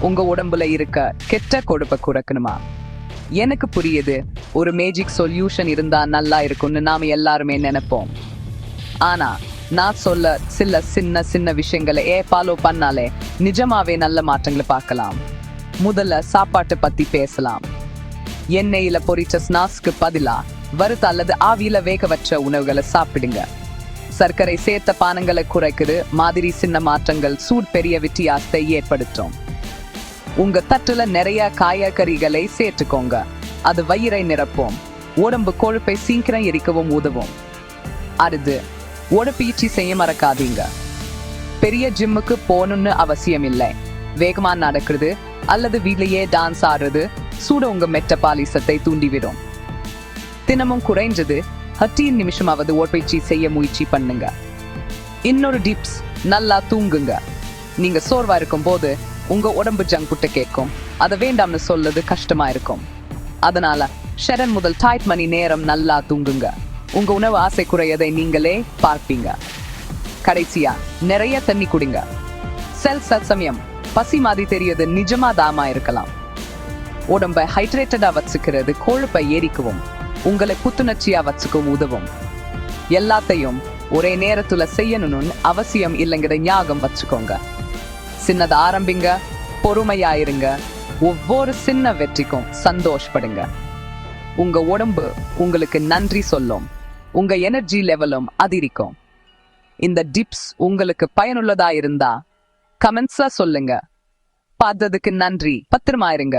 உங்க உடம்புல இருக்க கெட்ட கொழுப்பை குறைக்கணுமா? எனக்கு புரியுது, ஒரு மேஜிக் சொல்யூஷன் இருந்தா நல்லா இருக்கும்னு நாம எல்லாருமே நினைப்போம். ஆனா நான் சொல்ல சில சின்ன சின்ன விஷயங்களை ஃபாலோ பண்ணாலே நிஜமாவே நல்ல மாற்றங்களை பார்க்கலாம். முதல்ல சாப்பாட்டு பத்தி பேசலாம். எண்ணெயில பொரிச்ச ஸ்நாக்ஸ்க்கு பதிலா வறுத்த அல்லது ஆவியில வேக வச்ச உணவுகளை சாப்பிடுங்க. சர்க்கரை சேர்த்த பானங்களை குறைக்குது மாதிரி சின்ன மாற்றங்கள் சூட் பெரிய வித்தியாசத்தை ஏற்படுத்தும். உங்க தட்டுல நிறைய காய்கறிகளை சேர்த்துக்கோங்க. அது வயிறை நிரப்பும், உடம்பு கொழுப்பை சீக்கிரம் எரிக்கவும் உதவும். அடுத்து உடற்பயிற்சி செய்ய மறக்காதீங்க. பெரிய ஜிம்முக்கு போகணும்னு அவசியம் இல்லை. வேகமா நடக்கிறது அல்லது வீட்லயே டான்ஸ் ஆடுறது சூட உங்க மெட்டபாலிசத்தை தூண்டிவிடும். தினமும் குறைஞ்சது 10 நிமிஷமாவது உடற்பயிற்சி செய்ய முயற்சி பண்ணுங்க. இன்னொரு டிப்ஸ், நல்லா தூங்குங்க. நீங்க சோர்வா இருக்கும் போது உங்க உடம்பு ஜங்க் புட்டை கேட்கும். அதை வேண்டாம்னு சொல்றது கஷ்டமா இருக்கும். அதனால 7 முதல் 8 மணி நேரம் நல்லா தூங்குங்க. உங்க உணவு ஆசை குறையதை நீங்களே பார்ப்பீங்க. கடைசியா நிறைய தண்ணி குடிங்க. சமயம் பசி மாதிரி தெரியது நிஜமா தாமா இருக்கலாம். உடம்பை ஹைட்ரேட்டடா வச்சுக்கிறது கொழுப்பை எரிக்கவும் உங்களை புத்துணர்ச்சியா வச்சுக்கவும் உதவும். எல்லாத்தையும் ஒரே நேரத்துல செய்யணும்னு அவசியம் இல்லைங்கிற ஞாபகம் வச்சுக்கோங்க. சின்னதா ஆரம்பிங்க, பொறுமையாயிருங்க. ஒவ்வொரு சின்ன வெற்றிக்கும் சந்தோஷப்படுங்க. உங்க உடம்பு உங்களுக்கு நன்றி சொல்லும், உங்க எனர்ஜி லெவலும் அதிகரிக்கும். இந்த டிப்ஸ் உங்களுக்கு பயனுள்ளதா இருந்தா கமெண்ட்ஸா சொல்லுங்க. பார்த்ததுக்கு நன்றி. பத்திரமா இருங்க.